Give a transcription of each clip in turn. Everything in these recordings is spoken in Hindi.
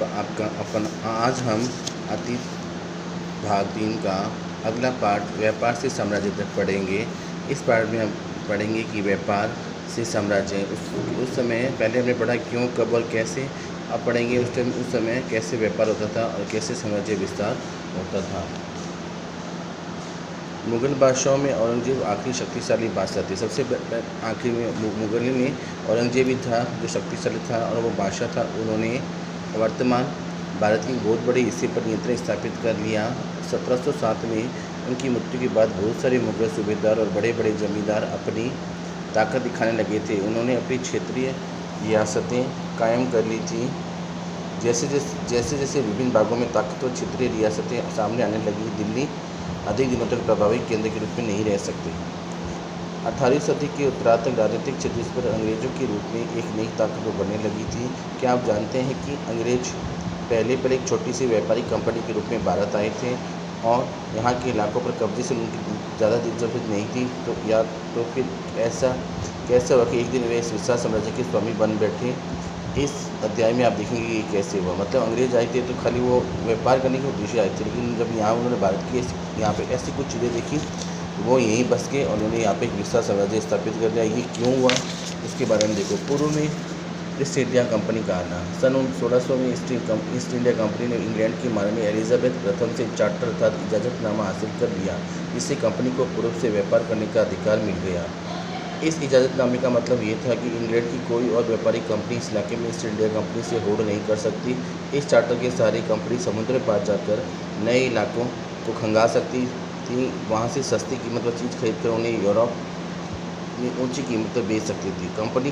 आपका अपन आज हम अतीत भाग 3 का अगला पार्ट व्यापार से साम्राज्य तक पढ़ेंगे। इस पार्ट में हम पढ़ेंगे कि व्यापार से साम्राज्य उस समय पहले हमने पढ़ा क्यों, कब और कैसे। अब पढ़ेंगे उस समय कैसे व्यापार होता था और कैसे साम्राज्य विस्तार होता था। मुग़ल बादशाहों में औरंगज़ेब आखिरी शक्तिशाली बादशाह थे। सबसे आखिरी में मुग़ल में औरंगज़ेब ही था जो शक्तिशाली था और वो बादशाह था। उन्होंने वर्तमान भारत की बहुत बड़े हिस्से पर नियंत्रण स्थापित कर लिया। 1707 में उनकी मृत्यु के बाद बहुत सारे मुग़ल सूबेदार और बड़े बड़े जमींदार अपनी ताकत दिखाने लगे थे। उन्होंने अपनी क्षेत्रीय रियासतें कायम कर ली थी। जैसे जैसे विभिन्न भागों में ताकतवर क्षेत्रीय रियासतें सामने आने लगी, दिल्ली अधिक दिनों तक प्रभावी केंद्र के रूप में नहीं रह सकती। 18वीं सदी के उत्तरार्ध तक राजनीतिक क्षेत्र पर अंग्रेजों के रूप में एक नई ताकत उभरने लगी थी। क्या आप जानते हैं कि अंग्रेज पहले एक छोटी सी व्यापारिक कंपनी के रूप में भारत आए थे और यहाँ के इलाकों पर कब्जे से उनकी ज़्यादा दिलचस्पी नहीं थी। तो या तो फिर ऐसा कैसे हुआ कि एक दिन वे इस विशाल साम्राज्य के स्वामी बन बैठे। इस अध्याय में आप देखेंगे कि कैसे हुआ। मतलब अंग्रेज आए थे तो खाली वो व्यापार करने के उद्देश्य आए थे, लेकिन जब यहाँ उन्होंने भारत की यहाँ पे ऐसी कुछ चीज़ें देखी वो यहीं बस गए और उन्होंने यहाँ पे एक विशाल साम्राज्य स्थापित कर दिया। ये क्यों हुआ इसके बारे में देखो। पूर्व में ईस्ट इंडिया कंपनी का आना। सन 1600 में ईस्ट इंडिया कंपनी ने इंग्लैंड की महारानी एलिजाबेथ प्रथम से चार्टर अर्थात इजाज़तनामा हासिल कर लिया। इससे कंपनी को पूर्व से व्यापार करने का अधिकार मिल गया। इस इजाज़तनामे का मतलब ये था कि इंग्लैंड की कोई और व्यापारिक कंपनी इस इलाके में ईस्ट इंडिया कंपनी से होड़ नहीं कर सकती। इस चार्टर के सहारे कंपनी समुद्र पार जाकर नए इलाकों को खंगा सकती थी। वहाँ से सस्ती कीमत पर चीज़ खरीद कर उन्हें यूरोप में ऊंची कीमत पर बेच सकती थी। कंपनी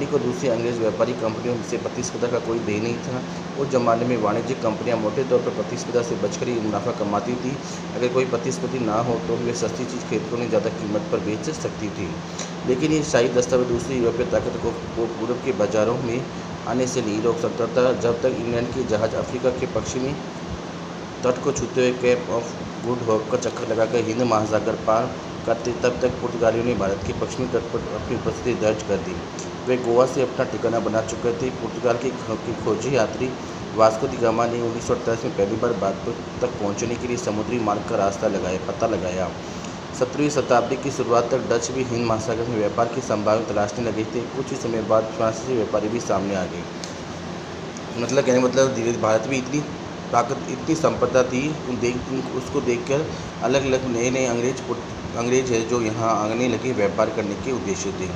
को दूसरी अंग्रेज व्यापारिक कंपनियों से प्रतिस्पर्धा का कोई भय नहीं था। उस जमाने में वाणिज्यिक कंपनियां मोटे तौर पर प्रतिस्पर्धा से बचकर ही मुनाफा कमाती थी। अगर कोई प्रतिस्पर्धी ना हो तो वे सस्ती चीज़ खरीदकर उन्हें ज़्यादा कीमत पर बेच सकती थी। लेकिन ये शाही दस्तावेज दूसरी यूरोपीय ताकत को पूर्व के बाज़ारों में आने से नहीं रोक सकता था। जब तक इंग्लैंड के जहाज़ अफ्रीका के पश्चिमी तट को छूते हुए केप ऑफ गुड होप का चक्कर लगाकर हिंद महासागर पार करते, तब तक पुर्तगालियों ने भारत के पश्चिमी तट पर अपनी उपस्थिति दर्ज कर दी। वे गोवा से अपना ठिकाना बना चुके थे। पुर्तगाल के खोजी यात्री वास्को दी गामा ने 1928 में पहली बार भारत तक पहुंचने के लिए समुद्री मार्ग का पता लगाया। 17वीं शताब्दी की शुरुआत तक डच भी हिंद महासागर में व्यापार की संभावना तलाशने लगे थे। कुछ ही समय बाद फ्रांसीसी व्यापारी भी सामने आ गए। मतलब कहने मतलब धीरे भारत में इतनी ताकत, इतनी संपदा थी, उसको देखकर अलग अलग नए अंग्रेज है जो यहाँ आने लगे व्यापार करने के उद्देश्य थे।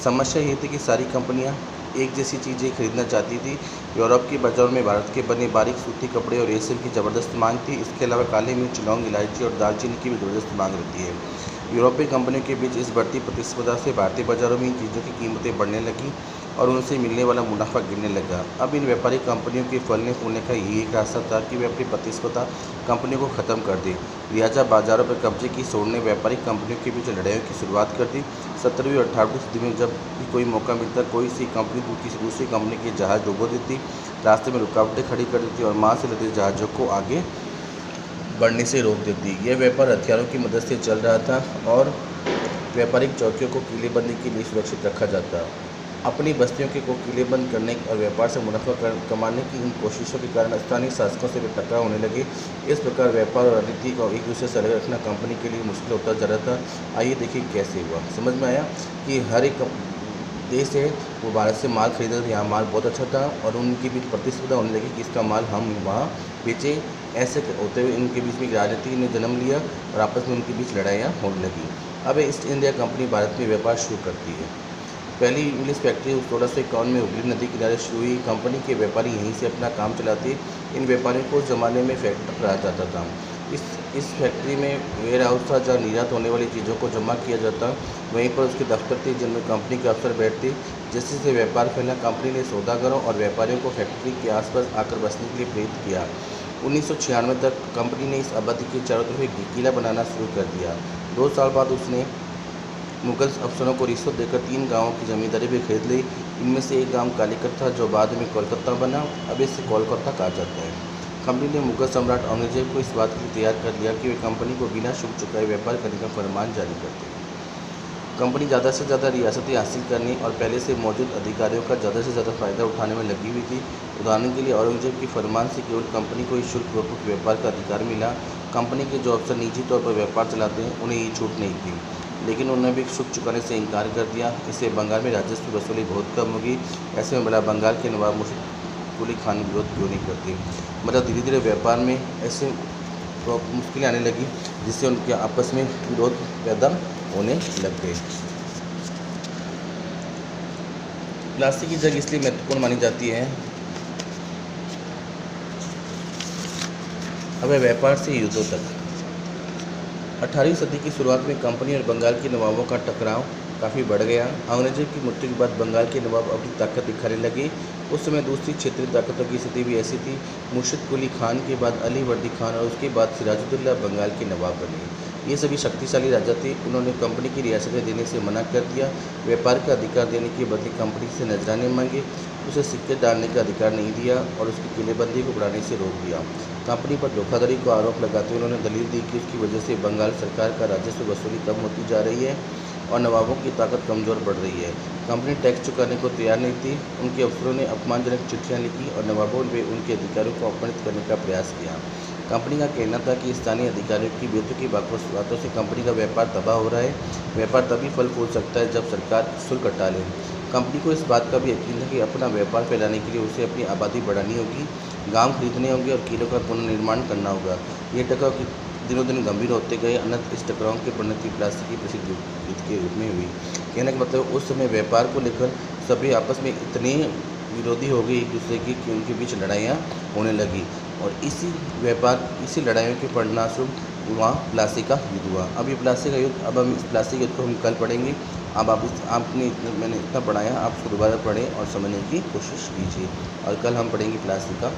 समस्या ये थी कि सारी कंपनियां एक जैसी चीज़ें खरीदना चाहती थी। यूरोप के बाज़ारों में भारत के बने बारीक सूती कपड़े और रेशम की ज़बरदस्त मांग थी। इसके अलावा काली मिर्च, लौंग, इलायची और दालचीनी की भी ज़बरदस्त मांग रहती है। यूरोपीय कंपनियों के बीच इस बढ़ती प्रतिस्पर्धा से भारतीय बाज़ारों में इन चीज़ों की कीमतें बढ़ने लगीं और उनसे मिलने वाला मुनाफा गिरने लगा। अब इन व्यापारिक कंपनियों के फलने फूलने का यही एक रास्ता था कि वे अपनी प्रतिस्पर्धा कंपनियों को ख़त्म कर दें। लिहाजा बाज़ारों पर कब्जे की सोड़ ने व्यापारिक कंपनियों के बीच लड़ाइयों की शुरुआत कर दी। 17वीं और 18वीं सदी में जब भी कोई मौका मिलता, कोई सी कंपनी किसी दूसरी कंपनी के जहाज़ डुबो देती, रास्ते में रुकावटें खड़ी कर देती और माँ से लदे जहाज़ों को आगे बढ़ने से रोक देती। यह व्यापार हथियारों की मदद से चल रहा था और व्यापारिक चौकियों को किलेबंदी के लिए सुरक्षित रखा जाता। अपनी बस्तियों को किलेबंद करने और व्यापार से मुनाफा कमाने की इन कोशिशों के कारण स्थानीय शासकों से वे टकराव होने लगे। इस प्रकार व्यापार और राजनीति को एक दूसरे से अलग रखना कंपनी के लिए मुश्किल होता जा रहा था। आइए देखिए कैसे हुआ। समझ में आया कि हर एक देश है वो भारत से माल खरीदा था, यहाँ माल बहुत अच्छा था और उनके बीच प्रतिस्पर्धा होने लगी कि इसका माल हम वहाँ बेचें। ऐसे होते हुए इनके बीच में राजनीति ने जन्म लिया और आपस में उनके बीच लड़ाइयाँ होने लगी। अब ईस्ट इंडिया कंपनी भारत में व्यापार शुरू करती है। पहली इंग्लिश फैक्ट्री 1651 में हुगली नदी किनारे शुरू हुई। कंपनी के व्यापारी यहीं से अपना काम चलाते। इन व्यापारियों को उस ज़माने में फैक्ट्री कहा जाता था। इस फैक्ट्री में वेयर हाउस था जहाँ निर्यात होने वाली चीज़ों को जमा किया जाता। वहीं पर उसके दफ्तर थे जिनमें कंपनी के अफसर बैठते। जैसे जैसे व्यापार फैला, कंपनी ने सौदागरों और व्यापारियों को फैक्ट्री के आसपास आकर बसने के लिए प्रेरित किया। 1996 तक कंपनी ने इस आबादी के चारों तरफ एक किला बनाना शुरू कर दिया। 2 साल बाद उसने मुगल अफसरों को रिश्वत देकर 3 गांवों की जमींदारी भी खरीद ली। इनमें से एक गांव कालीकट था जो बाद में कोलकाता बना। अब इसे कोलकाता कहा जाता है। कंपनी ने मुगल सम्राट औरंगजेब को इस बात के लिए तैयार कर लिया कि वे कंपनी को बिना शुल्क चुकाए व्यापार करने का फरमान जारी करते। कंपनी ज़्यादा से ज़्यादा रियासतें हासिल करने और पहले से मौजूद अधिकारियों का ज़्यादा से ज़्यादा फ़ायदा उठाने में लगी हुई थी। उदाहरण के लिए औरंगजेब के फरमान से केवल कंपनी को ही शुल्क पूर्वक व्यापार का अधिकार मिला। कंपनी के जो अफसर निजी तौर पर व्यापार चलाते हैं उन्हें ये छूट नहीं थी, लेकिन उन्होंने भी शुल्क चुकाने से इनकार कर दिया। इससे बंगाल में राजस्व वसूली बहुत कम होगी। ऐसे में बड़ा बंगाल के नवाब मुर्शिद कुली खान विरोध क्यों नहीं करते। मतलब धीरे धीरे व्यापार में ऐसे मुश्किलें आने लगी, जिससे उनके आपस में विरोध पैदा होने लग गए। प्लास्टिक की जंग इसलिए महत्वपूर्ण मानी जाती है। अब व्यापार से युद्धों तक 18वीं सदी की शुरुआत में कंपनी और बंगाल के नवाबों का टकराव काफ़ी बढ़ गया। औरंगजेब की मृत्यु के बाद बंगाल के नवाब अपनी ताकत दिखाने लगे। उस समय दूसरी क्षेत्रीय ताकतों की स्थिति भी ऐसी थी। मुर्शिद कुली खान के बाद अली वर्दी खान और उसके बाद सिराजुद्दौला बंगाल के नवाब बने। ये सभी शक्तिशाली राजा थे। उन्होंने कंपनी की रियासतें देने से मना कर दिया। व्यापार का अधिकार देने के बदले कंपनी से नजराने मांगे, उसे सिक्के डालने का अधिकार नहीं दिया और उसकी किलेबंदी को बढ़ाने से रोक दिया। कंपनी पर धोखाधड़ी को आरोप लगाते हुए उन्होंने दलील दी कि उसकी वजह से बंगाल सरकार का राजस्व वसूली कम होती जा रही है और नवाबों की ताकत कमज़ोर बढ़ रही है। कंपनी टैक्स चुकाने को तैयार नहीं थी। उनके अफसरों ने अपमानजनक चिट्ठियां लिखी और नवाबों ने उनके अधिकारियों को अपमानित करने का प्रयास किया। कंपनी का कहना था कि स्थानीय अधिकारियों की बेतुकी बातों से कंपनी का व्यापार तबाह हो रहा है। व्यापार तभी फल फूल सकता है जब सरकार शुल्क हटा ले। कंपनी को इस बात का भी यकीन था कि अपना व्यापार फैलाने के लिए उसे अपनी आबादी बढ़ानी होगी, गांव खरीदने होंगे और किलों का पुनर्निर्माण करना होगा। ये टकराव दिनों दिन गंभीर होते गए। अनंत इस टकराव की परिणति प्लास्टिक की प्रसिद्ध युद्ध के रूप में हुई। कहने का मतलब उस समय व्यापार को लेकर सभी आपस में इतने विरोधी हो गए एक दूसरे की कि उनके बीच लड़ाइयाँ होने लगी और इसी लड़ाइयों के परिणामस्वरूप वहाँ प्लास्टिक का युद्ध हुआ। अब ये प्लास्टिक का युद्ध, अब हम इस प्लास्टिक युद्ध को हम कल पढ़ेंगे। अब मैंने इतना पढ़ाया, आप उसको दोबारा पढ़ें और समझने की कोशिश कीजिए और कल हम पढ़ेंगे प्लास्टिक का